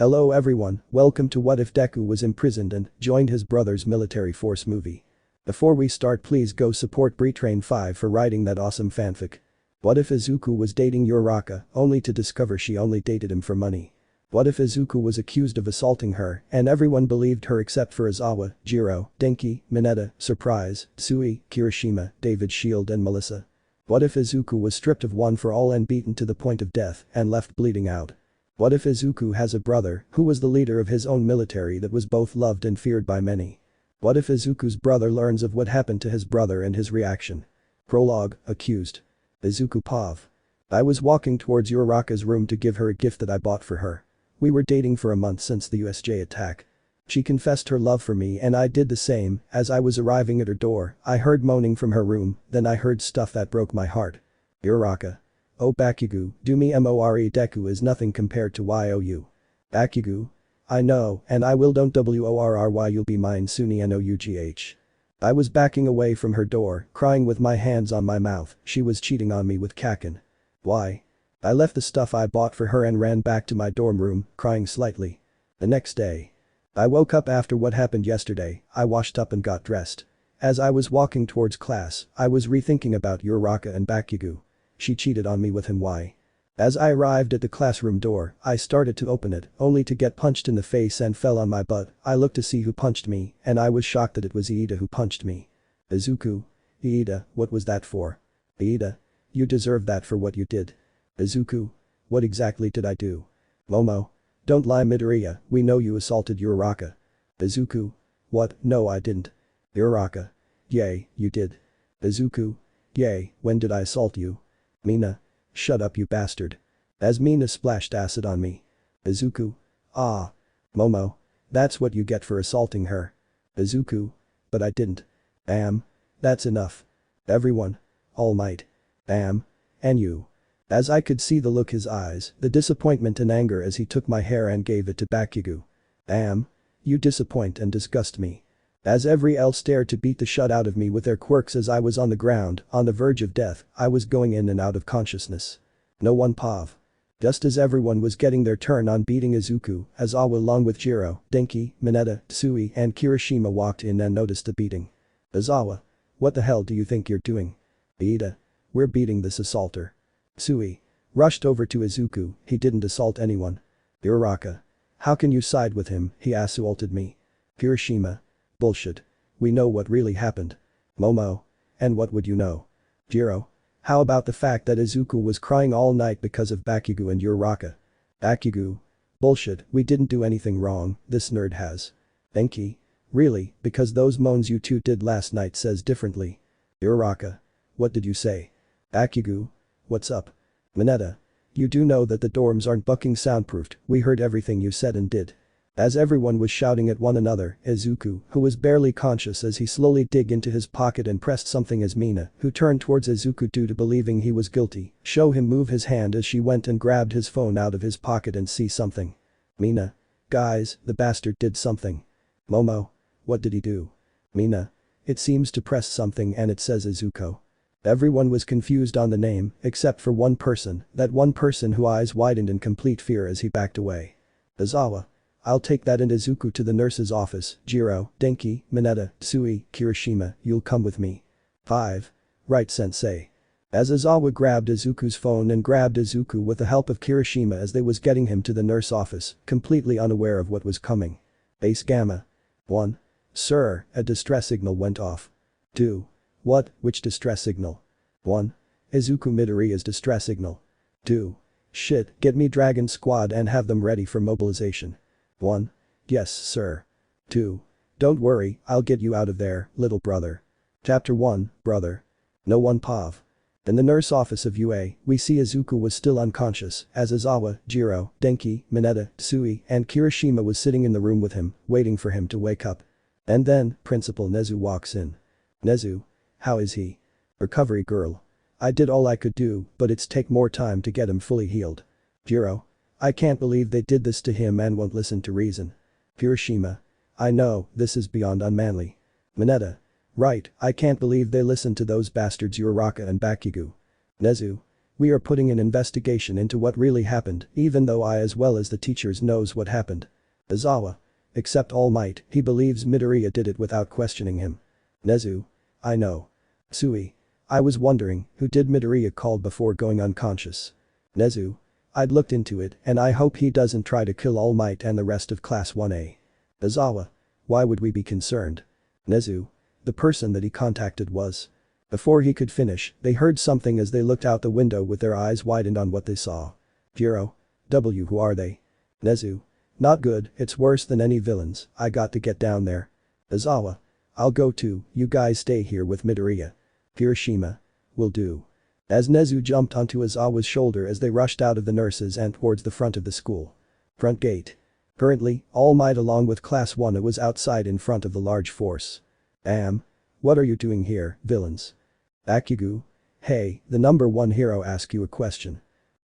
Hello everyone, welcome to What If Deku Was Imprisoned and joined his brother's military force movie. Before we start, please go support Betrayal for writing that awesome fanfic. What if Izuku was dating Uraraka only to discover she only dated him for money? What if Izuku was accused of assaulting her and everyone believed her except for Aizawa, Jiro, Denki, Mineta, Surprise, Tsui, Kirishima, David Shield and Melissa? What if Izuku was stripped of one for all and beaten to the point of death and left bleeding out? What if Izuku has a brother who was the leader of his own military that was both loved and feared by many? What if Izuku's brother learns of what happened to his brother and his reaction? Prologue, Accused. Izuku Pav. I was walking towards Uraraka's room to give her a gift that I bought for her. We were dating for a month since the USJ attack. She confessed her love for me and I did the same. As I was arriving at her door, I heard moaning from her room, then I heard stuff that broke my heart. Uraraka. Oh Bakugo, do me more Deku is nothing compared to you. Bakugo. I know, and I will don't worry you'll be mine soon nough. I was backing away from her door, crying with my hands on my mouth, she was cheating on me with Kaken. Why? I left the stuff I bought for her and ran back to my dorm room, crying slightly. The next day. I woke up after what happened yesterday, I washed up and got dressed. As I was walking towards class, I was rethinking about Uraraka and Bakugo. She cheated on me with him, why? As I arrived at the classroom door, I started to open it, only to get punched in the face and fell on my butt. I looked to see who punched me, and I was shocked that it was Iida who punched me. Izuku. Iida, what was that for? Iida. You deserve that for what you did. Izuku. What exactly did I do? Momo. Don't lie Midoriya, we know you assaulted Uraraka. Izuku. What, no I didn't. Uraraka. Yay, you did. Izuku. Yay, when did I assault you? Mina. Shut up you bastard. As Mina splashed acid on me. Izuku. Ah. Momo. That's what you get for assaulting her. Izuku. But I didn't. That's enough. Everyone. Almight. And you. As I could see the look his eyes, the disappointment and anger as he took my hair and gave it to Bakugo. You disappoint and disgust me. As every else stared to beat the shit out of me with their quirks as I was on the ground, on the verge of death, I was going in and out of consciousness. No one Pav. Just as everyone was getting their turn on beating Izuku, Aizawa along with Jiro, Denki, Mineta, Tsui and Kirishima walked in and noticed the beating. Aizawa. What the hell do you think you're doing? Iida. We're beating this assaulter. Tsui. Rushed over to Izuku, he didn't assault anyone. Uraraka. How can you side with him, he assaulted me. Kirishima. Bullshit. We know what really happened. Momo. And what would you know? Jiro. How about the fact that Izuku was crying all night because of Bakugo and Uraraka? Bakugo. Bullshit, we didn't do anything wrong, this nerd has. Denki. Really, because those moans you two did last night says differently. Uraraka. What did you say? Bakugo. What's up? Mineta. You do know that the dorms aren't bucking soundproofed, we heard everything you said and did. As everyone was shouting at one another, Izuku, who was barely conscious as he slowly dug into his pocket and pressed something as Mina, who turned towards Izuku due to believing he was guilty, show him move his hand as she went and grabbed his phone out of his pocket and see something. Mina. Guys, the bastard did something. Momo. What did he do? Mina. It seems to press something and it says Izuku. Everyone was confused on the name, except for one person, that one person whose eyes widened in complete fear as he backed away. Aizawa. I'll take that and Izuku to the nurse's office, Jiro, Denki, Mineta, Tsui, Kirishima, you'll come with me. 5. Right sensei. As Aizawa grabbed Izuku's phone and grabbed Izuku with the help of Kirishima as they was getting him to the nurse office, completely unaware of what was coming. Base Gamma. 1. Sir, a distress signal went off. 2. What, which distress signal? 1. Izuku Midoriya's distress signal. 2. Shit, get me Dragon Squad and have them ready for mobilization. 1. Yes, sir. 2. Don't worry, I'll get you out of there, little brother. Chapter 1, Brother. No one Pav. In the nurse office of UA, we see Izuku was still unconscious, as Aizawa, Jiro, Denki, Mineta, Tsui and Kirishima was sitting in the room with him, waiting for him to wake up. And then, Principal Nezu walks in. Nezu. How is he? Recovery girl. I did all I could do, but it's take more time to get him fully healed. Jiro. I can't believe they did this to him and won't listen to reason. Kirishima. I know, this is beyond unmanly. Mineta. Right, I can't believe they listened to those bastards Uraraka and Bakugo. Nezu. We are putting an investigation into what really happened, even though I as well as the teachers knows what happened. Aizawa. Except All Might, he believes Midoriya did it without questioning him. Nezu. I know. Tsui. I was wondering, who did Midoriya call before going unconscious? Nezu. I'd looked into it and I hope he doesn't try to kill All Might and the rest of Class 1A. Aizawa. Why would we be concerned? Nezu. The person that he contacted was. Before he could finish, they heard something as they looked out the window with their eyes widened on what they saw. Jiro. Who are they? Nezu. Not good, it's worse than any villains, I got to get down there. Aizawa. I'll go too, you guys stay here with Midoriya. Kirishima. Will do. As Nezu jumped onto Aizawa's shoulder as they rushed out of the nurses and towards the front of the school. Front gate. Currently, All Might along with Class 1A was outside in front of the large force. What are you doing here, villains? Bakugo. Hey, the number one hero asks you a question.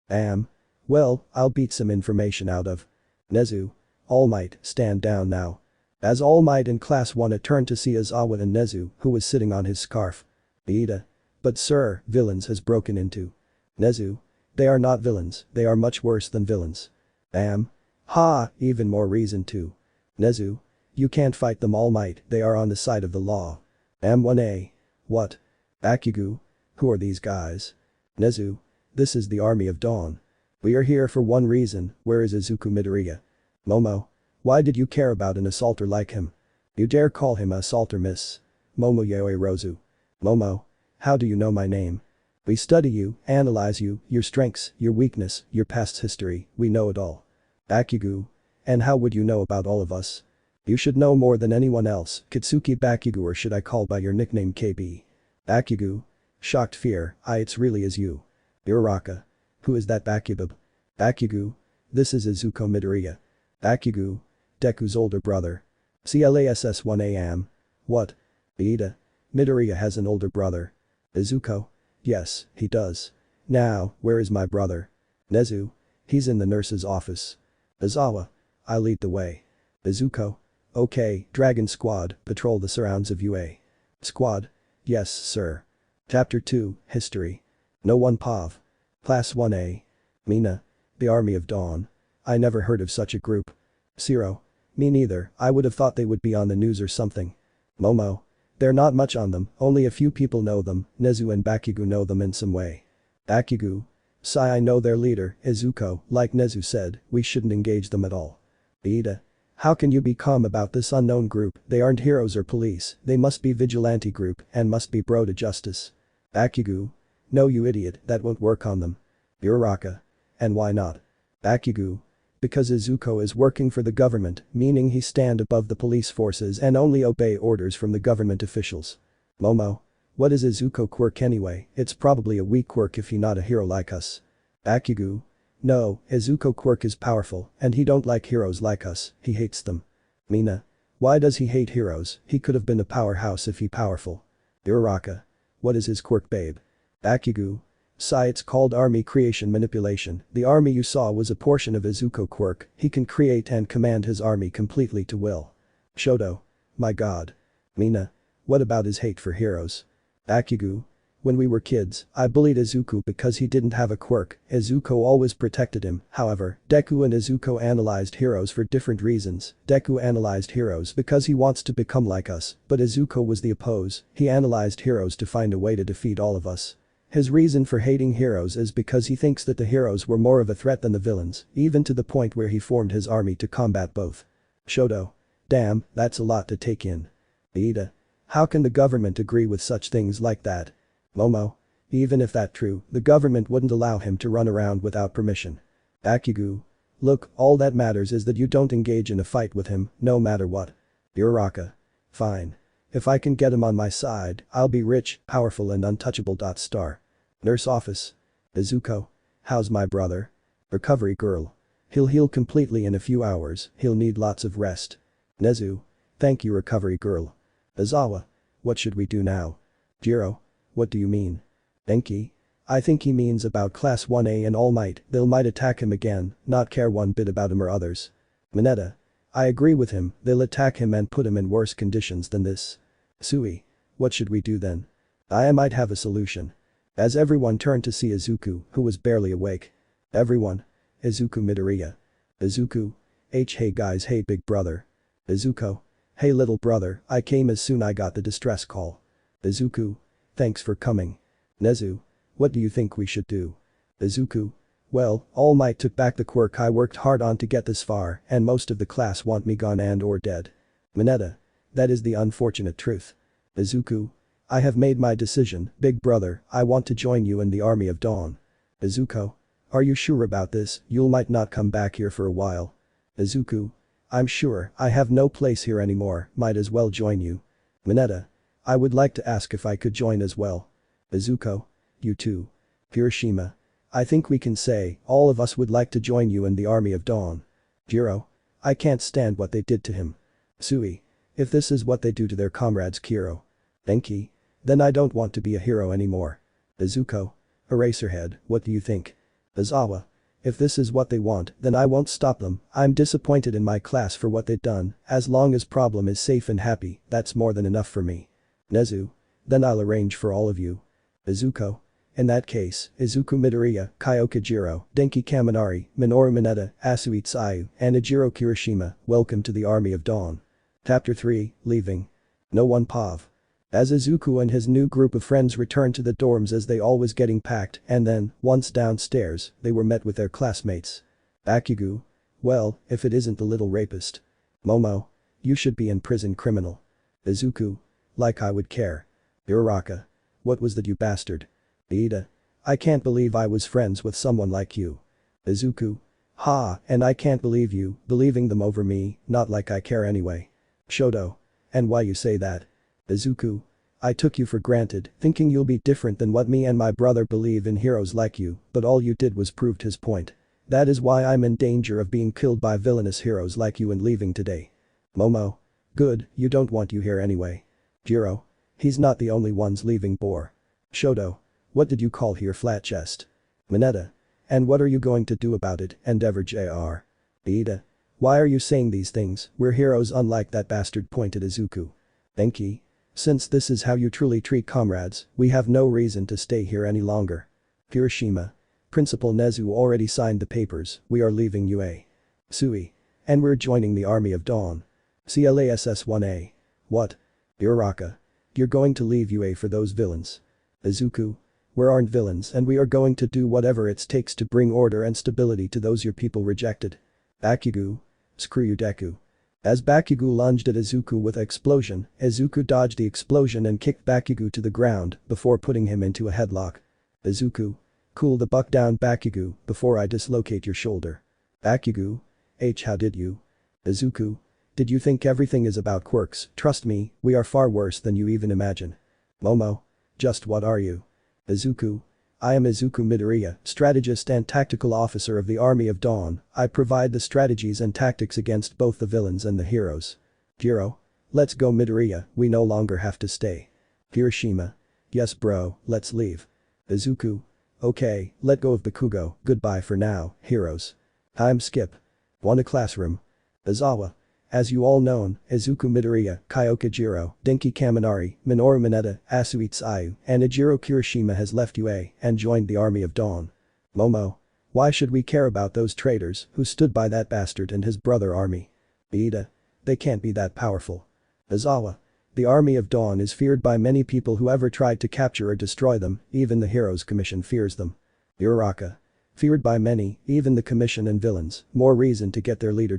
Well, I'll beat some information out of. Nezu. All Might, stand down now. As All Might and Class 1A turned to see Aizawa and Nezu, who was sitting on his scarf. Beida. But sir, villains has broken into. Nezu. They are not villains, they are much worse than villains. Ha, even more reason to. Nezu. You can't fight them, All Might, they are on the side of the law. 1A. What? Bakugo. Who are these guys? Nezu. This is the Army of Dawn. We are here for one reason, where is Izuku Midoriya? Momo. Why did you care about an assaulter like him? You dare call him a assaulter, miss? Momoyae Rozu. Momo. How do you know my name? We study you, analyze you, your strengths, your weakness, your past history, we know it all. Bakugo. And how would you know about all of us? You should know more than anyone else, Kitsuki Bakugo, or should I call by your nickname KB? Bakugo. Shocked fear, it's really is you. Uraraka. Who is that Bakubab? Bakugo. This is Izuku Midoriya. Bakugo. Deku's older brother. CLASS 1AM. What? Beida. Midoriya has an older brother. Izuku. Yes, he does. Now, where is my brother? Nezu. He's in the nurse's office. Aizawa. I lead the way. Izuku. Okay, Dragon Squad, patrol the surrounds of UA. Squad. Yes, sir. Chapter 2, History. No one Pav. Class 1A. Mina. The Army of Dawn. I never heard of such a group. Zero. Me neither, I would have thought they would be on the news or something. Momo. They're not much on them, only a few people know them, Nezu and Bakugo know them in some way. Bakugo. Sai, I know their leader, Izuku, like Nezu said, we shouldn't engage them at all. Beida. How can you be calm about this unknown group, they aren't heroes or police, they must be vigilante group and must be bro to justice. Bakugo. No you idiot, that won't work on them. Uraraka. And why not? Bakugo. Because Izuku is working for the government, meaning he stand above the police forces and only obey orders from the government officials. Momo. What is Izuku quirk anyway, it's probably a weak quirk if he not a hero like us. Bakugo. No, Izuku quirk is powerful and he don't like heroes like us, he hates them. Mina. Why does he hate heroes, he could have been a powerhouse if he powerful. Uraraka. What is his quirk, babe? Bakugo. Sai, it's called army creation manipulation, the army you saw was a portion of Izuku quirk, he can create and command his army completely to will. Shoto. My god. Mina. What about his hate for heroes? Bakugo. When we were kids, I bullied Izuku because he didn't have a quirk, Izuku always protected him, however, Deku and Izuku analyzed heroes for different reasons, Deku analyzed heroes because he wants to become like us, but Izuku was the oppose, he analyzed heroes to find a way to defeat all of us. His reason for hating heroes is because he thinks that the heroes were more of a threat than the villains, even to the point where he formed his army to combat both. Shoto. Damn, that's a lot to take in. Beida. How can the government agree with such things like that? Momo. Even if that true, the government wouldn't allow him to run around without permission. Bakugo. Look, all that matters is that you don't engage in a fight with him, no matter what. Uraraka. Fine. If I can get him on my side, I'll be rich, powerful and untouchable. Star. Nurse office. Izuku. How's my brother? Recovery girl. He'll heal completely in a few hours, he'll need lots of rest. Nezu. Thank you, recovery girl. Aizawa. What should we do now? Jiro. What do you mean? Denki. I think he means about Class 1A and All Might, they'll might attack him again, not care one bit about him or others. Mineta. I agree with him, they'll attack him and put him in worse conditions than this. Tsui. What should we do then? I might have a solution. As everyone turned to see Izuku, who was barely awake. Everyone. Izuku Midoriya. Izuku. Hey guys, hey big brother. Izuku. Hey little brother, I came as soon I got the distress call. Izuku. Thanks for coming. Nezu. What do you think we should do? Izuku. Well, All Might took back the quirk I worked hard on to get this far and most of the class want me gone and or dead. Mineta. That is the unfortunate truth. Izuku. I have made my decision, big brother, I want to join you in the Army of Dawn. Izuku. Are you sure about this? You might not come back here for a while. Izuku. I'm sure, I have no place here anymore, might as well join you. Mineta. I would like to ask if I could join as well. Izuku. You too. Kirishima. I think we can say, all of us would like to join you in the Army of Dawn. Jiro. I can't stand what they did to him. Tsui. If this is what they do to their comrades Kiro. Denki. Then I don't want to be a hero anymore. Izuku. Eraserhead, what do you think? Aizawa. If this is what they want, then I won't stop them, I'm disappointed in my class for what they've done, as long as problem is safe and happy, that's more than enough for me. Nezu. Then I'll arrange for all of you. Izuku. In that case, Izuku Midoriya, Kyoka Jiro, Denki Kaminari, Minoru Mineta, Asui Tsui, and Ijiro Kirishima, welcome to the Army of Dawn. Chapter 3, Leaving. No one Pav. As Izuku and his new group of friends returned to the dorms as they all was getting packed and then, once downstairs, they were met with their classmates. Bakugo. Well, if it isn't the little rapist. Momo. You should be in prison criminal. Izuku. Like I would care. Uraraka. What was that you bastard? Ida. I can't believe I was friends with someone like you. Izuku. Ha, and I can't believe you, believing them over me, not like I care anyway. Shoto. And why you say that? Izuku. I took you for granted, thinking you'll be different than what me and my brother believe in heroes like you, but all you did was proved his point. That is why I'm in danger of being killed by villainous heroes like you and leaving today. Momo. Good, you don't want you here anyway. Jiro. He's not the only ones leaving bore. Shoto. What did you call here flat chest? Mineta. And what are you going to do about it, Endeavor Jr. Ida. Why are you saying these things, we're heroes unlike that bastard pointed Izuku. Denki. Since this is how you truly treat comrades, we have no reason to stay here any longer. Kirishima. Principal Nezu already signed the papers, we are leaving UA. Tsui. And we're joining the Army of Dawn. CLASS-1A. What? Uraraka. You're going to leave UA for those villains. Izuku. We aren't villains and we are going to do whatever it takes to bring order and stability to those your people rejected. Bakugo. Screw you Deku. As Bakugo lunged at Izuku with an explosion, Izuku dodged the explosion and kicked Bakugo to the ground before putting him into a headlock. Izuku. Cool the buck down Bakugo before I dislocate your shoulder. Bakugo. How did you? Izuku. Did you think everything is about quirks? Trust me, we are far worse than you even imagine. Momo. Just what are you? Izuku. I am Izuku Midoriya, strategist and tactical officer of the Army of Dawn, I provide the strategies and tactics against both the villains and the heroes. Jiro. Let's go Midoriya, we no longer have to stay. Kirishima. Yes bro, let's leave. Izuku. Okay, let go of Bakugo, goodbye for now, heroes. I'm Skip. Want a classroom? Aizawa. As you all know, Izuku Midoriya, Kyoka Jiro, Denki Kaminari, Minoru Mineta, Asui Tsui, and Ijiro Kirishima has left UA and joined the Army of Dawn. Momo. Why should we care about those traitors who stood by that bastard and his brother army? Ida. They can't be that powerful. Aizawa. The Army of Dawn is feared by many people who ever tried to capture or destroy them, even the Heroes Commission fears them. Uraraka. Feared by many, even the Commission and villains, more reason to get their leader.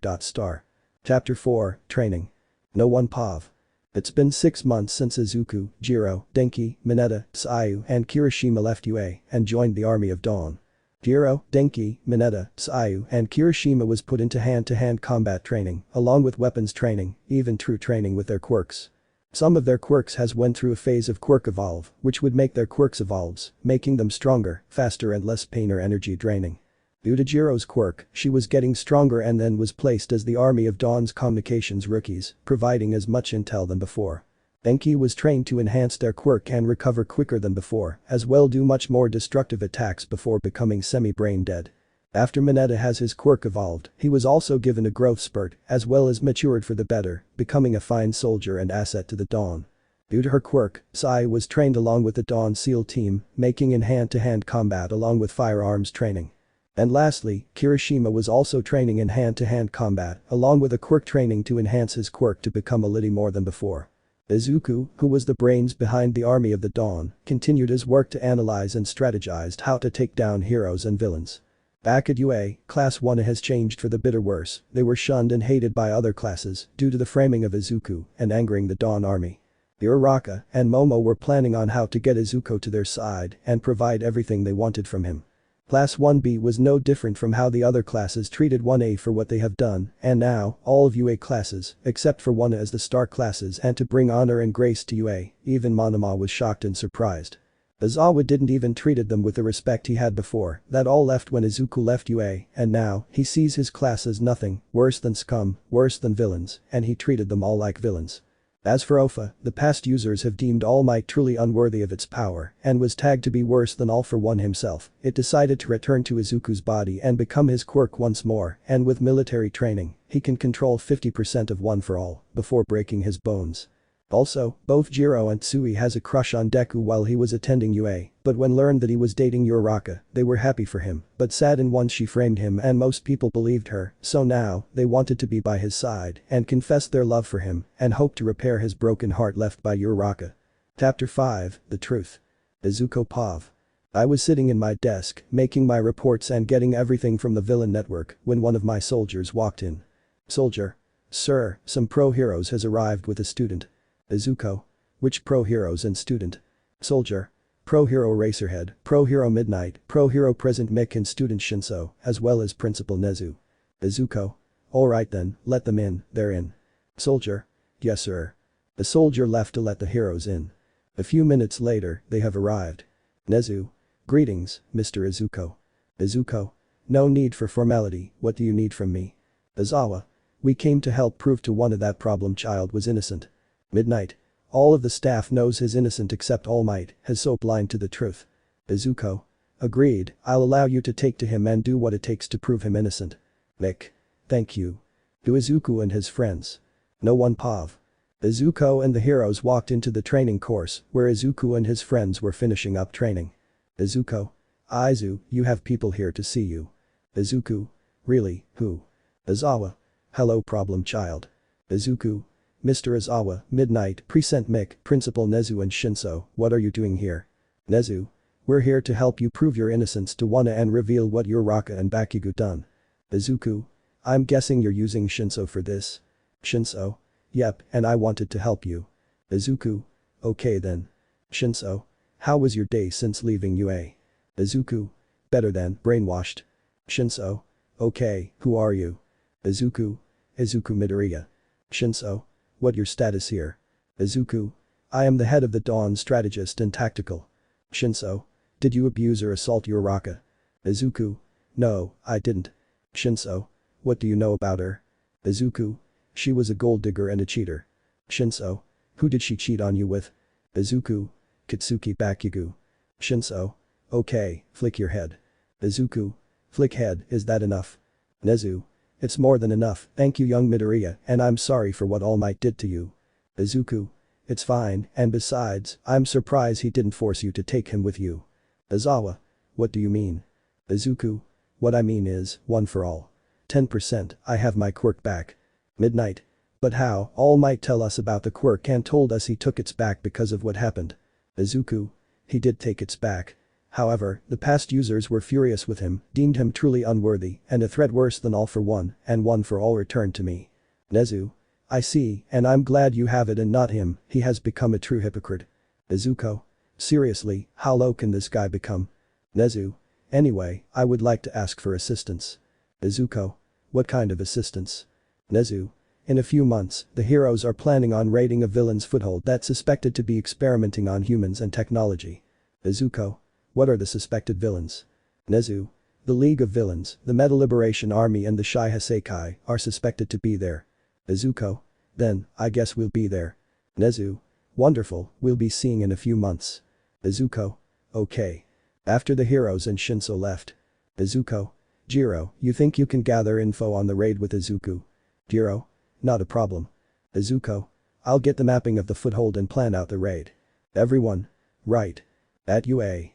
Chapter 4, Training. No one Pav. It's been 6 months since Izuku, Jiro, Denki, Mineta, Tsui, and Kirishima left UA and joined the Army of Dawn. Jiro, Denki, Mineta, Tsui, and Kirishima was put into hand-to-hand combat training, along with weapons training, even true training with their quirks. Some of their quirks has went through a phase of quirk evolve, which would make their quirks evolves, making them stronger, faster and less pain or energy draining. Due to Jiro's quirk, she was getting stronger and then was placed as the Army of Dawn's communications rookies, providing as much intel than before. Denki was trained to enhance their quirk and recover quicker than before, as well do much more destructive attacks before becoming semi-brain dead. After Mineta has his quirk evolved, he was also given a growth spurt, as well as matured for the better, becoming a fine soldier and asset to the Dawn. Due to her quirk, Tsui was trained along with the Dawn SEAL team, making in hand-to-hand combat along with firearms training. And lastly, Kirishima was also training in hand-to-hand combat, along with a quirk training to enhance his quirk to become a little more than before. Izuku, who was the brains behind the Army of the Dawn, continued his work to analyze and strategized how to take down heroes and villains. Back at UA, Class 1 has changed for the bitter worse. They were shunned and hated by other classes due to the framing of Izuku and angering the Dawn Army. The Uraraka and Momo were planning on how to get Izuku to their side and provide everything they wanted from him. Class 1B was no different from how the other classes treated 1A for what they have done, and now, all of UA classes, except for 1A as the star classes and to bring honor and grace to UA, even Monoma was shocked and surprised. Aizawa didn't even treated them with the respect he had before, that all left when Izuku left UA, and now, he sees his class as nothing, worse than scum, worse than villains, and he treated them all like villains. As for Ofa, the past users have deemed Almight truly unworthy of its power and was tagged to be worse than All For One himself. It decided to return to Izuku's body and become his quirk once more, and with military training, he can control 50% of One For All before breaking his bones. Also, both Jiro and Tsui has a crush on Deku while he was attending UA, but when learned that he was dating Uraraka, they were happy for him, but saddened once she framed him and most people believed her, so now, they wanted to be by his side and confessed their love for him and hoped to repair his broken heart left by Uraraka. Chapter 5, The Truth. Izuku Pav. I was sitting in my desk, making my reports and getting everything from the villain network when one of my soldiers walked in. Soldier. Sir, some pro heroes has arrived with a student. Izuku. Which pro heroes and student? Soldier. Pro hero Racerhead, pro hero Midnight, pro hero Present Mick and student Shinso, as well as Principal Nezu. Izuku. Alright then, let them in, they're in. Soldier. Yes sir. The soldier left to let the heroes in. A few minutes later, they have arrived. Nezu. Greetings, Mr. Izuku. Izuku. No need for formality, what do you need from me? Aizawa. We came to help prove to one of that problem child was innocent. Midnight. All of the staff knows he's innocent except Almight, has so blind to the truth. Izuku. Agreed, I'll allow you to take to him and do what it takes to prove him innocent. Mick. Thank you. To Izuku and his friends. No one Pav. Izuku and the heroes walked into the training course where Izuku and his friends were finishing up training. Izuku. Aizu, you have people here to see you. Izuku. Really, who? Aizawa. Hello problem child. Izuku. Mr. Aizawa, Midnight, Present Mick, Principal Nezu and Shinso, what are you doing here? Nezu. We're here to help you prove your innocence to Wana and reveal what Uraraka and Bakugo done. Izuku. I'm guessing you're using Shinso for this. Shinso. Yep, and I wanted to help you. Izuku. Okay then. Shinso. How was your day since leaving UA? Izuku. Better than brainwashed. Shinso. Okay, who are you? Izuku. Izuku Midoriya. Shinso. What your status here? Izuku. I am the head of the Dawn strategist and tactical. Shinso. Did you abuse or assault Uraraka? Izuku. No, I didn't. Shinso. What do you know about her? Izuku. She was a gold digger and a cheater. Shinso. Who did she cheat on you with? Izuku. Katsuki Bakugo. Shinso. Okay, flick your head. Izuku. Flick head, is that enough? Nezu. It's more than enough, thank you young Midoriya, and I'm sorry for what All Might did to you. Izuku. It's fine, and besides, I'm surprised he didn't force you to take him with you. Aizawa. What do you mean? Izuku. What I mean is, One For All. 10%, I have my quirk back. Midnight. But how? All Might tell us about the quirk and told us he took its back because of what happened. Izuku. He did take its back. However, the past users were furious with him, deemed him truly unworthy and a threat worse than All For One, and One For All returned to me. Nezu. I see, and I'm glad you have it and not him, he has become a true hypocrite. Izuku. Seriously, how low can this guy become? Nezu. Anyway, I would like to ask for assistance. Izuku. What kind of assistance? Nezu. In a few months, the heroes are planning on raiding a villain's foothold that's suspected to be experimenting on humans and technology. Izuku. What are the suspected villains? Nezu. The League of Villains, the Metal Liberation Army and the Shai Hasekai are suspected to be there. Izuku. Then, I guess we'll be there. Nezu. Wonderful, we'll be seeing in a few months. Izuku. Okay. After the heroes and Shinso left. Izuku. Jiro, you think you can gather info on the raid with Izuku? Jiro. Not a problem. Izuku. I'll get the mapping of the foothold and plan out the raid. Everyone. Right. At UA.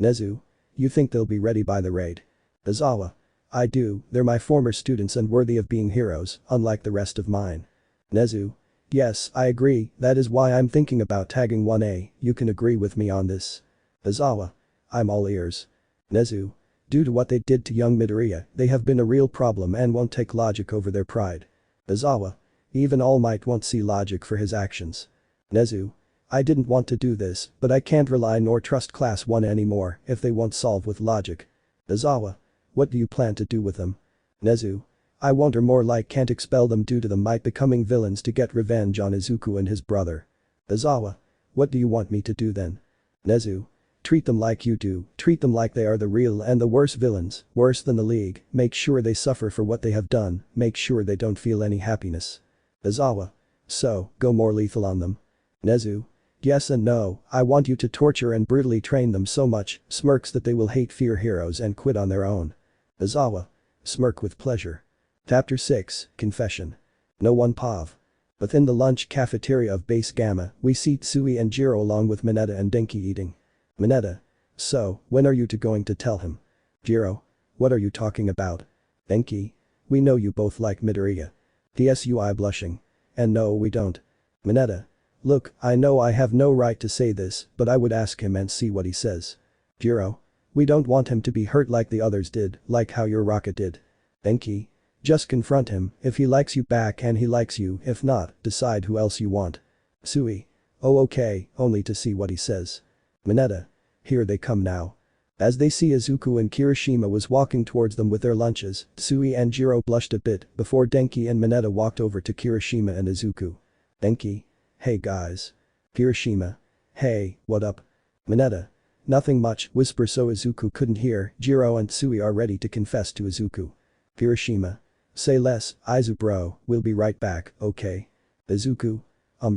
Nezu. You think they'll be ready by the raid? Aizawa. I do, they're my former students and worthy of being heroes, unlike the rest of mine. Nezu. Yes, I agree, that is why I'm thinking about tagging 1A, you can agree with me on this. Aizawa. I'm all ears. Nezu. Due to what they did to young Midoriya, they have been a real problem and won't take logic over their pride. Aizawa. Even Almight won't see logic for his actions. Nezu. I didn't want to do this, but I can't rely nor trust Class 1 anymore if they won't solve with logic. Aizawa. What do you plan to do with them? Nezu. I won't or more like can't expel them due to them might becoming villains to get revenge on Izuku and his brother. Aizawa. What do you want me to do then? Nezu. Treat them like you do, treat them like they are the real and the worst villains, worse than the League, make sure they suffer for what they have done, make sure they don't feel any happiness. Aizawa. So, go more lethal on them. Nezu. Yes and no, I want you to torture and brutally train them so much, smirks that they will hate fear heroes and quit on their own. Aizawa. Smirk with pleasure. Chapter 6, Confession. No one Pav. Within the lunch cafeteria of Base Gamma, we see Tsui and Jiro along with Mineta and Denki eating. Mineta. So, when are you two going to tell him? Jiro. What are you talking about? Denki. We know you both like Midoriya. Tsui blushing. And no we don't. Mineta. Look, I know I have no right to say this, but I would ask him and see what he says. Jiro. We don't want him to be hurt like the others did, like how Uraraka did. Denki. Just confront him, if he likes you back and he likes you, if not, decide who else you want. Tsui. Oh okay, only to see what he says. Mineta. Here they come now. As they see Izuku and Kirishima was walking towards them with their lunches, Tsui and Jiro blushed a bit before Denki and Mineta walked over to Kirishima and Izuku. Denki. Hey guys. Kirishima. Hey, what up? Mineta. Nothing much, whisper so Izuku couldn't hear, Jiro and Tsui are ready to confess to Izuku. Kirishima. Say less, Izu bro, we'll be right back, okay? Izuku.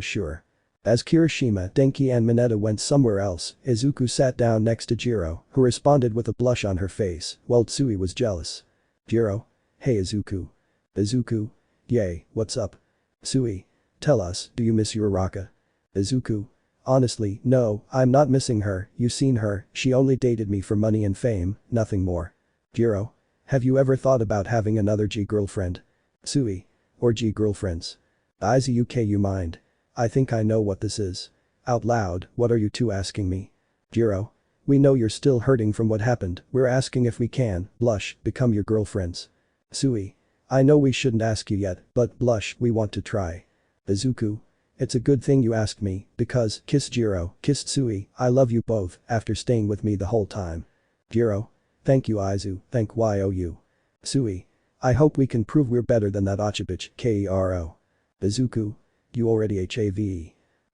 Sure. As Kirishima, Denki and Mineta went somewhere else, Izuku sat down next to Jiro, who responded with a blush on her face, while Tsui was jealous. Jiro. Hey Izuku. Izuku. Yay, what's up? Tsui. Tell us, do you miss Uraraka? Izuku. Honestly, no, I'm not missing her, you seen her, she only dated me for money and fame, nothing more. Jiro. Have you ever thought about having another G-girlfriend? Tsui. Or G-girlfriends? Izuku you mind? I think I know what this is. Out loud, what are you two asking me? Jiro. We know you're still hurting from what happened, we're asking if we can, blush, become your girlfriends. Tsui. I know we shouldn't ask you yet, but blush, we want to try. Izuku. It's a good thing you asked me, because, kiss Jiro, kiss Tsui, I love you both, after staying with me the whole time. Jiro. Thank you Izu, thank you. Tsui. I hope we can prove we're better than that Ochibich, Kero. Izuku. You already have.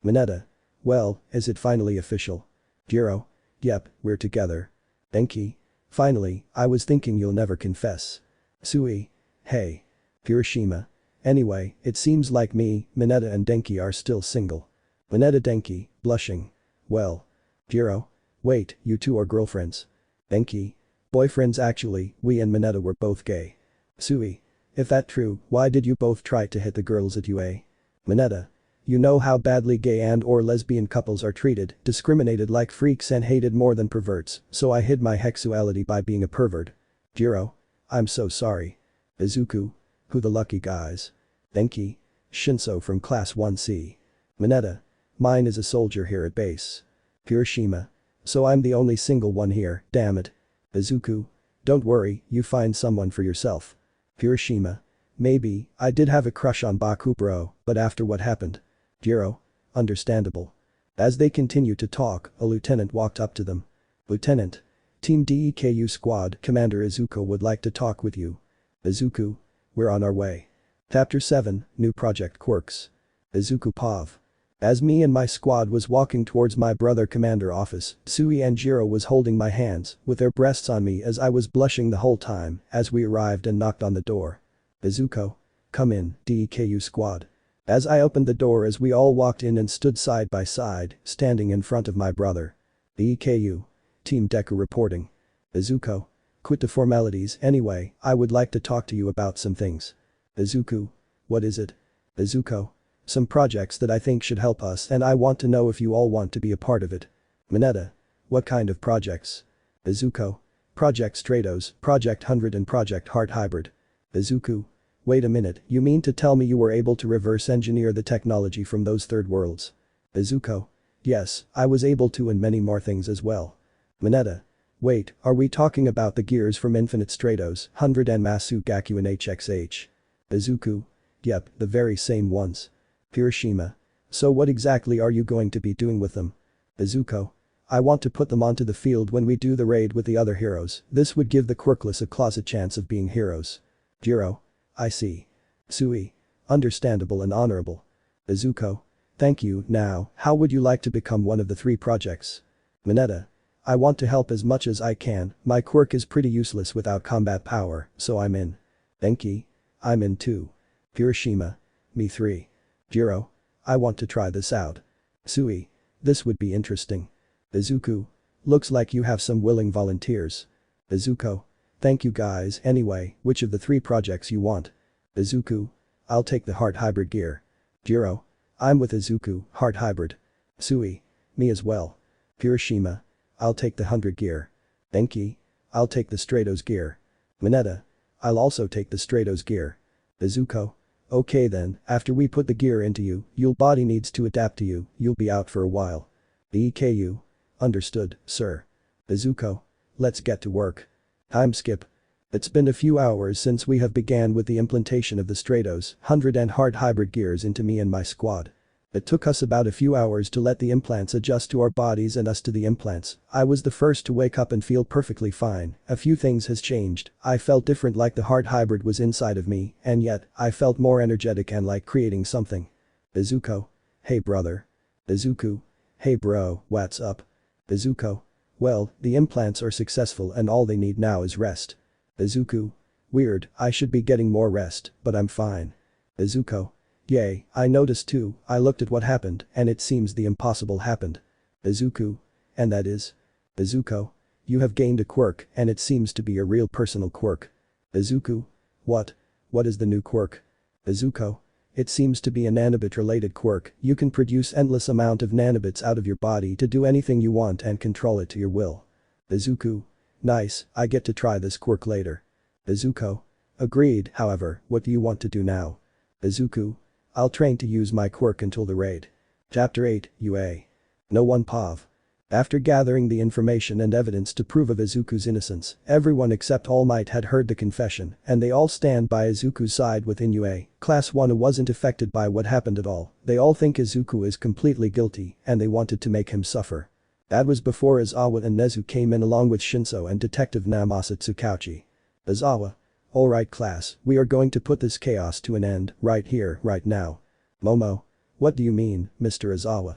Mineta. Well, is it finally official? Jiro. Yep, we're together. Denki. Finally, I was thinking you'll never confess. Tsui. Hey. Kirishima. Anyway, it seems like me, Mineta and Denki are still single. Mineta Denki, blushing. Well. Jiro. Wait, you two are girlfriends. Denki. Boyfriends actually, we and Mineta were both gay. Tsui. If that true, why did you both try to hit the girls at UA? Mineta. You know how badly gay and or lesbian couples are treated, discriminated like freaks and hated more than perverts, so I hid my sexuality by being a pervert. Jiro. I'm so sorry. Izuku. Who the lucky guys? Denki. Shinso from Class 1C. Mineta. Mine is a soldier here at base. Kirishima. So I'm the only single one here, damn it. Izuku. Don't worry, you find someone for yourself. Kirishima. Maybe, I did have a crush on Boku bro, but after what happened. Jiro. Understandable. As they continued to talk, a lieutenant walked up to them. Lieutenant. Team Deku squad, Commander Izuku would like to talk with you. Izuku. We're on our way. Chapter 7, New Project Quirks. Izuku Pav. As me and my squad was walking towards my brother commander office, Tsui and Jiro was holding my hands, with their breasts on me as I was blushing the whole time, as we arrived and knocked on the door. Izuku. Come in, Deku squad. As I opened the door as we all walked in and stood side by side, standing in front of my brother. Deku. Team Deku reporting. Izuku. Quit the formalities anyway, I would like to talk to you about some things. Izuku. What is it? Izuku. Some projects that I think should help us and I want to know if you all want to be a part of it. Mineta. What kind of projects? Izuku. Project Stratos, Project 100 and Project Heart Hybrid. Izuku. Wait a minute, you mean to tell me you were able to reverse engineer the technology from those third worlds? Izuku. Yes, I was able to and many more things as well. Mineta. Wait, are we talking about the gears from Infinite Stratos, 100 and Masu Gaku and HXH? Izuku. Yep, the very same ones. Kirishima. So what exactly are you going to be doing with them? Izuku. I want to put them onto the field when we do the raid with the other heroes, this would give the Quirkless a closet chance of being heroes. Jiro. I see. Tsui. Understandable and honorable. Izuku. Thank you, now, how would you like to become one of the 3 projects? Mineta. I want to help as much as I can, my quirk is pretty useless without combat power, so I'm in. Denki. I'm in too. Kirishima. Me 3. Jiro. I want to try this out. Tsui. This would be interesting. Izuku. Looks like you have some willing volunteers. Izuku. Thank you guys, anyway, which of the 3 projects you want? Izuku. I'll take the Heart Hybrid gear. Jiro. I'm with Izuku, Heart Hybrid. Tsui. Me as well. Kirishima. I'll take the 100 gear. Denki. I'll take the Stratos gear. Mineta. I'll also take the Stratos gear. Izuku. Okay then, after we put the gear into you, your body needs to adapt to you, you'll be out for a while. EKU. Understood, sir. Izuku. Let's get to work. Time skip. It's been a few hours since we have began with the implantation of the Stratos, 100 and Heart Hybrid gears into me and my squad. It took us about a few hours to let the implants adjust to our bodies and us to the implants. I was the first to wake up and feel perfectly fine, a few things has changed, I felt different like the Heart Hybrid was inside of me, and yet, I felt more energetic and like creating something. Izuku. Hey brother. Izuku. Hey bro, what's up? Izuku. Well, the implants are successful and all they need now is rest. Izuku. Weird, I should be getting more rest, but I'm fine. Izuku. Yay, I noticed too, I looked at what happened and it seems the impossible happened. Izuku. And that is? Izuku. You have gained a quirk and it seems to be a real personal quirk. Izuku. What? What is the new quirk? Izuku. It seems to be a nanobit related quirk, you can produce endless amount of nanobits out of your body to do anything you want and control it to your will. Izuku. Nice, I get to try this quirk later. Izuku. Agreed, however, what do you want to do now? Izuku. I'll train to use my quirk until the raid. Chapter 8, UA. No one Pav. After gathering the information and evidence to prove of Izuku's innocence, everyone except Almight had heard the confession and they all stand by Izuku's side within UA. Class 1 wasn't affected by what happened at all, they all think Izuku is completely guilty and they wanted to make him suffer. That was before Aizawa and Nezu came in along with Shinso and Detective Namasa Tsukauchi. Aizawa. Alright class, we are going to put this chaos to an end, right here, right now. Momo. What do you mean, Mr. Aizawa?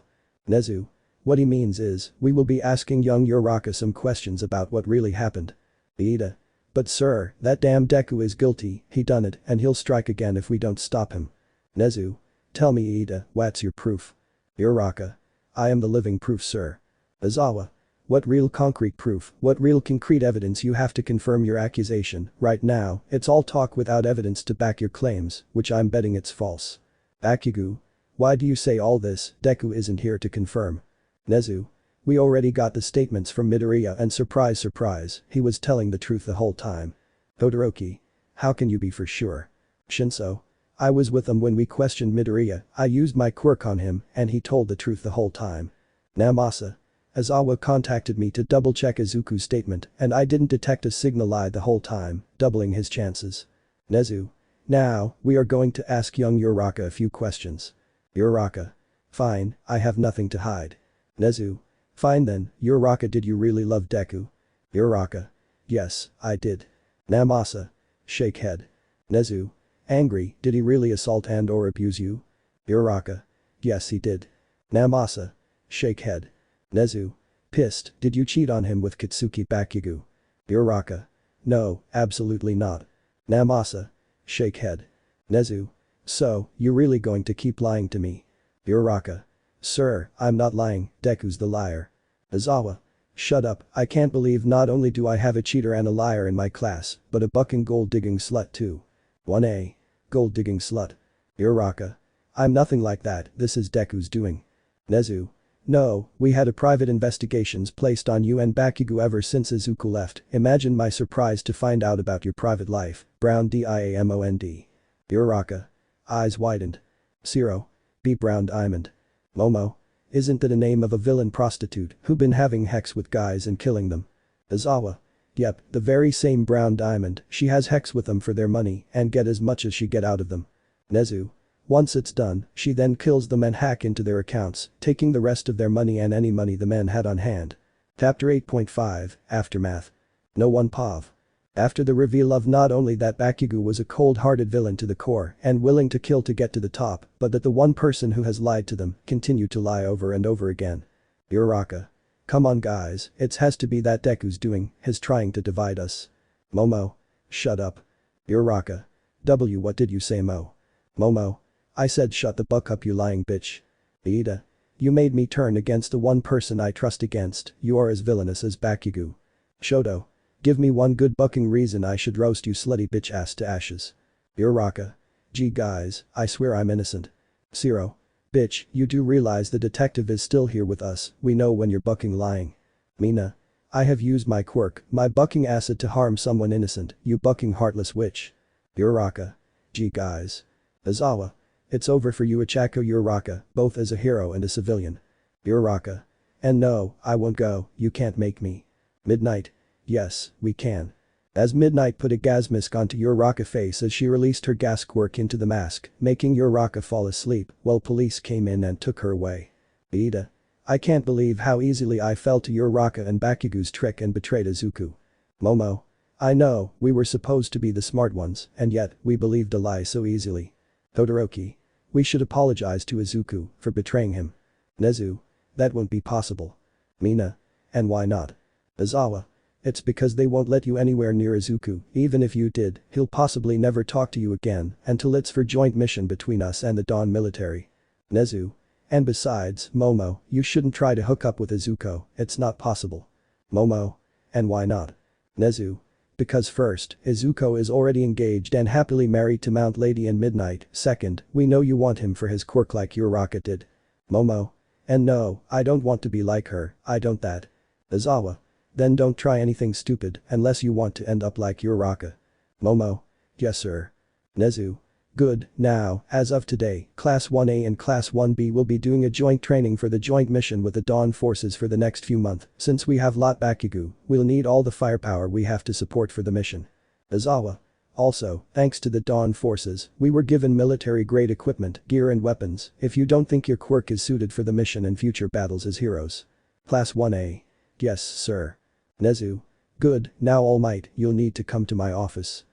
Nezu. What he means is, we will be asking young Uraraka some questions about what really happened. Iida. But sir, that damn Deku is guilty, he done it and he'll strike again if we don't stop him. Nezu. Tell me Iida, what's your proof? Uraraka. I am the living proof sir. Aizawa. What real concrete proof, what real concrete evidence you have to confirm your accusation, right now, it's all talk without evidence to back your claims, which I'm betting it's false. Bakugo. Why do you say all this, Deku isn't here to confirm. Nezu. We already got the statements from Midoriya and surprise surprise, he was telling the truth the whole time. Todoroki. How can you be for sure? Shinso. I was with him when we questioned Midoriya, I used my quirk on him and he told the truth the whole time. Namasa. Aizawa contacted me to double check Izuku's statement and I didn't detect a signal lie the whole time, doubling his chances. Nezu. Now, we are going to ask young Uraraka a few questions. Uraraka. Fine, I have nothing to hide. Nezu. Fine then, Uraraka, did you really love Deku? Uraraka. Yes, I did. Namasa. Shake head. Nezu. Angry, did he really assault and or abuse you? Uraraka. Yes he did. Namasa. Shake head. Nezu. Pissed, did you cheat on him with Katsuki Bakugo? Uraraka. No, absolutely not. Namasa. Shake head. Nezu. So, you're really going to keep lying to me? Uraraka. Sir, I'm not lying, Deku's the liar. Aizawa. Shut up, I can't believe not only do I have a cheater and a liar in my class, but a bucking gold digging slut too. 1A. Gold digging slut. Uraraka. I'm nothing like that, this is Deku's doing. Nezu. No, we had a private investigations placed on you and Bakugo ever since Izuku left. Imagine my surprise to find out about your private life. Brown Diamond. Uraraka. Eyes widened. Zero. B. Brown Diamond. Momo. Isn't that a name of a villain prostitute who been having hex with guys and killing them? Aizawa. Yep, the very same Brown Diamond, she has hex with them for their money and get as much as she get out of them. Nezu. Once it's done, she then kills them and hack into their accounts, taking the rest of their money and any money the men had on hand. Chapter 8.5, Aftermath. No one Pav. After the reveal of not only that Bakugo was a cold-hearted villain to the core and willing to kill to get to the top, but that the one person who has lied to them continued to lie over and over again. Uraraka. Come on guys, it has to be that Deku's doing, his trying to divide us. Momo. Shut up. Uraraka. What did you say Mo? Momo. I said shut the buck up you lying bitch. Iida. You made me turn against the one person I trust against, you are as villainous as Bakugo. Shoto. Give me one good bucking reason I should roast you slutty bitch ass to ashes. Uraraka. Gee guys, I swear I'm innocent. Zero. Bitch, you do realize the detective is still here with us, we know when you're bucking lying. Mina. I have used my quirk, my bucking acid to harm someone innocent, you bucking heartless witch. Uraraka. Gee guys. Aizawa. It's over for you Ichako Uraraka, both as a hero and a civilian. Uraraka. And no, I won't go, you can't make me. Midnight. Yes, we can. As Midnight put a gas mask onto Uraraka's face as she released her gas quirk into the mask, making Uraraka fall asleep while police came in and took her away. Iida. I can't believe how easily I fell to Uraraka and Bakugo's trick and betrayed Izuku. Momo. I know, we were supposed to be the smart ones, and yet, we believed a lie so easily. Todoroki. We should apologize to Izuku for betraying him. Nezu. That won't be possible. Mina. And why not? Aizawa. It's because they won't let you anywhere near Izuku, even if you did, he'll possibly never talk to you again until it's for joint mission between us and the Dawn military. Nezu. And besides, Momo, you shouldn't try to hook up with Izuku, it's not possible. Momo. And why not? Nezu. Because first, Izuku is already engaged and happily married to Mount Lady and Midnight, second, we know you want him for his quirk like Uraraka did. Momo. And no, I don't want to be like her, I don't that. Aizawa. Then don't try anything stupid unless you want to end up like Uraraka. Momo. Yes sir. Nezu. Good, now, as of today, Class 1A and Class 1B will be doing a joint training for the joint mission with the Dawn forces for the next few months, since we have lot Bakugo, we'll need all the firepower we have to support for the mission. Aizawa. Also, thanks to the Dawn forces, we were given military-grade equipment, gear and weapons, if you don't think your quirk is suited for the mission and future battles as heroes. Class 1A. Yes, sir. Nezu. Good, now Almight, you'll need to come to my office.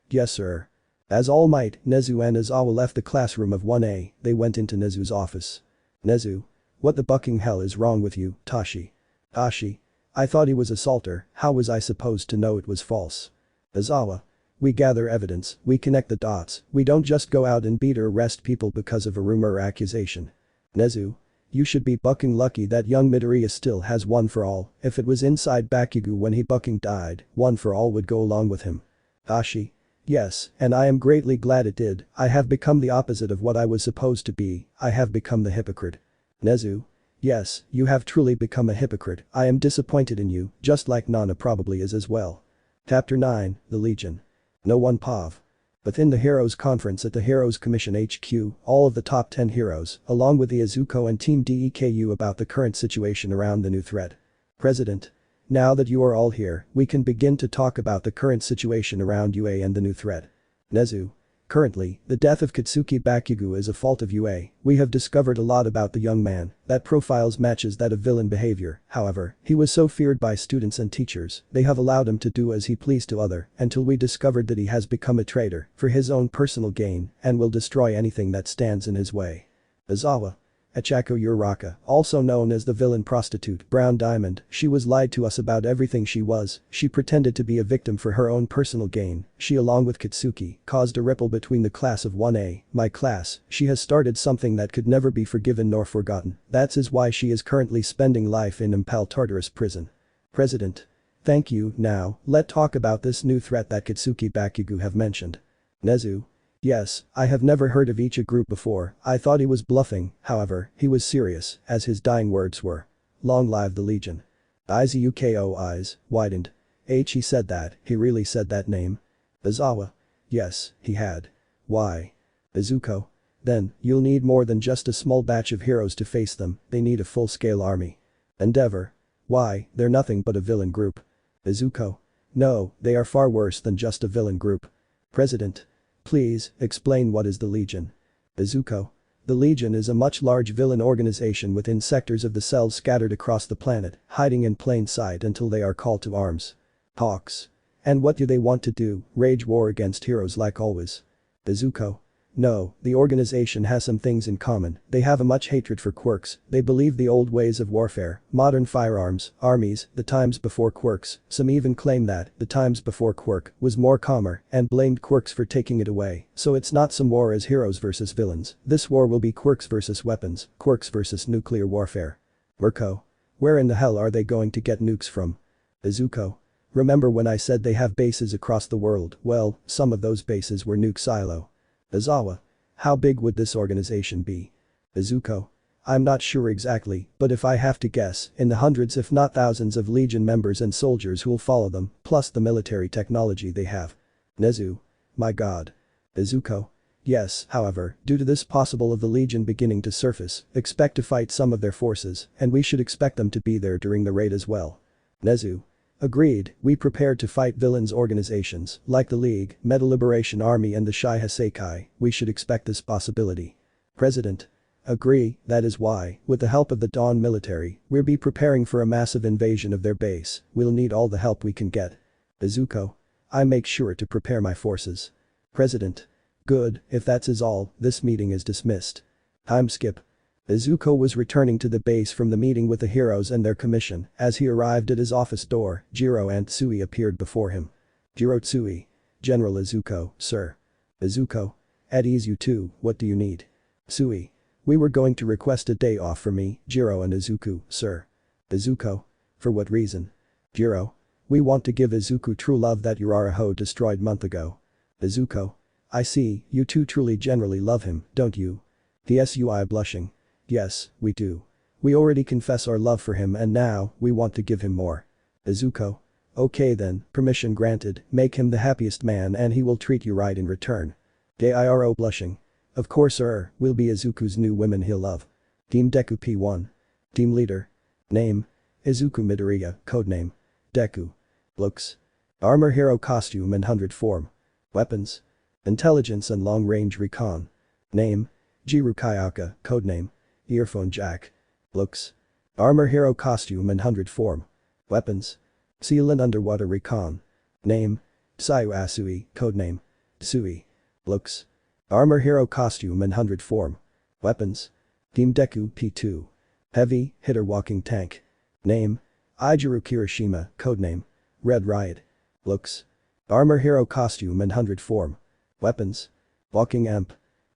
Yes sir. As Almight, Nezu and Aizawa left the classroom of 1A, they went into Nezu's office. Nezu. What the bucking hell is wrong with you, Tashi? Tashi. I thought he was a assaulter, how was I supposed to know it was false? Aizawa. We gather evidence, we connect the dots, we don't just go out and beat or arrest people because of a rumor or accusation. Nezu. You should be bucking lucky that young Midoriya still has one for all, if it was inside Bakugo when he bucking died, one for all would go along with him. Tashi. Yes, and I am greatly glad it did, I have become the opposite of what I was supposed to be, I have become the hypocrite. Nezu. Yes, you have truly become a hypocrite, I am disappointed in you, just like Nana probably is as well. Chapter 9, The Legion. No one Pav. Within the Heroes Conference at the Heroes Commission HQ, all of the top 10 heroes, along with the Izuku and Team Deku about the current situation around the new threat. President. Now that you are all here, we can begin to talk about the current situation around UA and the new threat. Nezu. Currently, the death of Katsuki Bakugo is a fault of UA, we have discovered a lot about the young man, that profiles matches that of villain behavior, however, he was so feared by students and teachers, they have allowed him to do as he pleased to other, until we discovered that he has become a traitor, for his own personal gain, and will destroy anything that stands in his way. Aizawa. Ichako Uraraka, also known as the villain prostitute, Brown Diamond, she was lied to us about everything she was, she pretended to be a victim for her own personal gain, she along with Katsuki, caused a ripple between the class of 1A, my class, she has started something that could never be forgiven nor forgotten, that's is why she is currently spending life in Impel Tartarus prison. President. Thank you, now, let's talk about this new threat that Katsuki Bakugo have mentioned. Nezu. Yes, I have never heard of each group before, I thought he was bluffing, however, he was serious, as his dying words were. Long live the Legion. Izuku eyes widened. He said that, he really said that name? Aizawa. Yes, he had. Why? Izuku. Then, you'll need more than just a small batch of heroes to face them, they need a full-scale army. Endeavor. Why, they're nothing but a villain group. Izuku. No, they are far worse than just a villain group. President. Please, explain what is the Legion. Izuku. The Legion is a much large villain organization within sectors of the cells scattered across the planet, hiding in plain sight until they are called to arms. Hawks. And what do they want to do, wage war against heroes like always? Izuku. No, the organization has some things in common, they have a much hatred for Quirks, they believe the old ways of warfare, modern firearms, armies, the times before Quirks, some even claim that, the times before Quirk, was more calmer, and blamed Quirks for taking it away, so it's not some war as heroes versus villains, this war will be Quirks versus weapons, Quirks versus nuclear warfare. Mirko. Where in the hell are they going to get nukes from? Izuku. Remember when I said they have bases across the world, well, some of those bases were nuke silo. Aizawa. How big would this organization be? Izuku. I'm not sure exactly, but if I have to guess, in the hundreds if not thousands of Legion members and soldiers who'll follow them, plus the military technology they have. Nezu. My god. Izuku. Yes, however, due to this possible of the Legion beginning to surface, expect to fight some of their forces, and we should expect them to be there during the raid as well. Nezu. Agreed, we prepared to fight villains organizations, like the League, Meta Liberation Army and the Shai Haseikai, we should expect this possibility. President. Agree, that is why, with the help of the Dawn military, we'll be preparing for a massive invasion of their base, we'll need all the help we can get. Izuku. I make sure to prepare my forces. President. Good, if that's is all, this meeting is dismissed. Time skip. Izuku was returning to the base from the meeting with the heroes and their commission, as he arrived at his office door, Jiro and Tsui appeared before him. Jiro. Tsui. General Izuku, sir. Izuku. At ease you two, what do you need? Tsui. We were going to request a day off for me, Jiro and Izuku, sir. Izuku. For what reason? Jiro. We want to give Izuku true love that Uraraka destroyed month ago. Izuku. I see, you two truly generally love him, don't you? Tsui blushing. Yes, we do. We already confess our love for him and now, we want to give him more. Izuku. Okay then, permission granted, make him the happiest man and he will treat you right in return. Jiro blushing. Of course we'll be Izuku's new women he'll love. Team Deku P1. Team Leader. Name. Izuku Midoriya, codename. Deku. Looks. Armor hero costume and 100 form. Weapons. Intelligence and long-range recon. Name. Jiro Kayaka, codename. Earphone jack. Looks. Armor hero costume and 100 form. Weapons. Seal and underwater recon. Name. Tsui Asui, codename. Tsui. Looks. Armor hero costume and 100 form. Weapons. Team Deku P2. Heavy hitter walking tank. Name. Ijiru Kirishima, codename. Red Riot. Looks. Armor hero costume and 100 form. Weapons. Walking amp.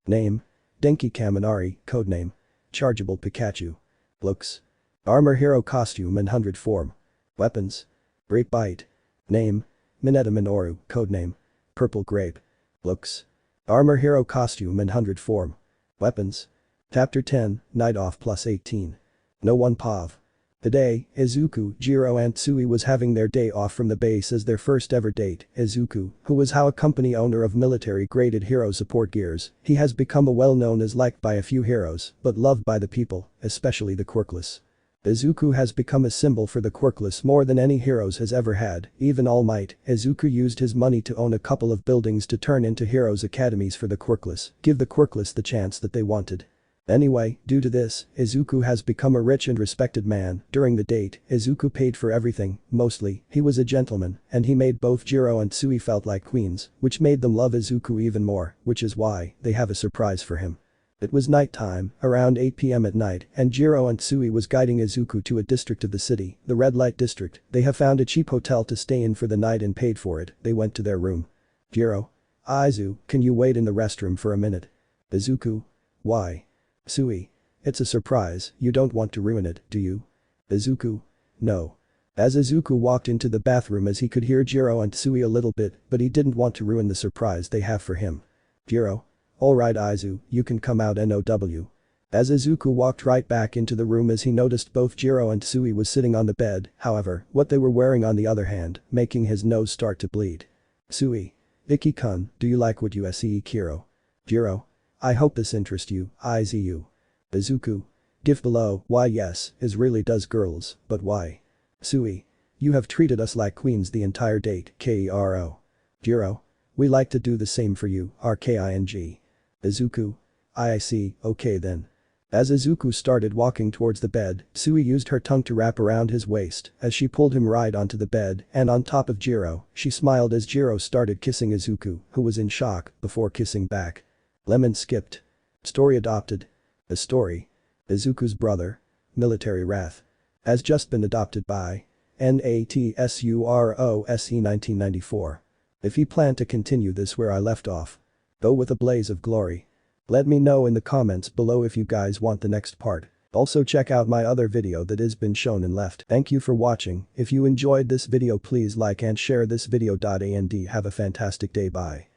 Name. Denki Kaminari, codename. Chargeable Pikachu. Looks. Armor hero costume and 100 form. Weapons. Grape Bite. Name. Mineta Minoru, codename. Purple Grape. Looks. Armor hero costume and 100 form. Weapons. Chapter 10, Night Off plus 18. No one Pav. Today, Izuku, Jiro and Tsui was having their day off from the base as their first ever date. Izuku, who was how a company owner of military-graded hero support gears, he has become a well-known as liked by a few heroes, but loved by the people, especially the Quirkless. Izuku has become a symbol for the Quirkless more than any heroes has ever had, even Almight. Izuku used his money to own a couple of buildings to turn into heroes academies for the Quirkless, give the Quirkless the chance that they wanted. Anyway, due to this, Izuku has become a rich and respected man. During the date, Izuku paid for everything, mostly, he was a gentleman, and he made both Jiro and Tsui felt like queens, which made them love Izuku even more, which is why they have a surprise for him. It was nighttime, around 8 p.m. at night, and Jiro and Tsui was guiding Izuku to a district of the city, the red light district. They have found a cheap hotel to stay in for the night and paid for it. They went to their room. Jiro. Aizu, can you wait in the restroom for a minute? Izuku. Why? Tsui. It's a surprise, you don't want to ruin it, do you? Izuku. No. As Izuku walked into the bathroom as he could hear Jiro and Tsui a little bit, but he didn't want to ruin the surprise they have for him. Jiro. Alright Izu, you can come out NOW. As Izuku walked right back into the room as he noticed both Jiro and Tsui was sitting on the bed, however, what they were wearing on the other hand, making his nose start to bleed. Tsui. Iki-kun, do you like what you see Kiro? Jiro. I hope this interests you, Izu. Izuku. Give below, why yes, is really does girls, but why? Tsui. You have treated us like queens the entire date, Kero. Jiro. We like to do the same for you, RKING. Izuku. I see, okay then. As Izuku started walking towards the bed, Tsui used her tongue to wrap around his waist as she pulled him right onto the bed and on top of Jiro, she smiled as Jiro started kissing Izuku, who was in shock, before kissing back. Lemon skipped. Story adopted. The story. Izuku's brother. Military wrath. Has just been adopted by NATSUROSE 1994. If he planned to continue this where I left off. Though with a blaze of glory. Let me know in the comments below if you guys want the next part. Also check out my other video that has been shown and left. Thank you for watching. If you enjoyed this video please like and share this video. And have a fantastic day. Bye.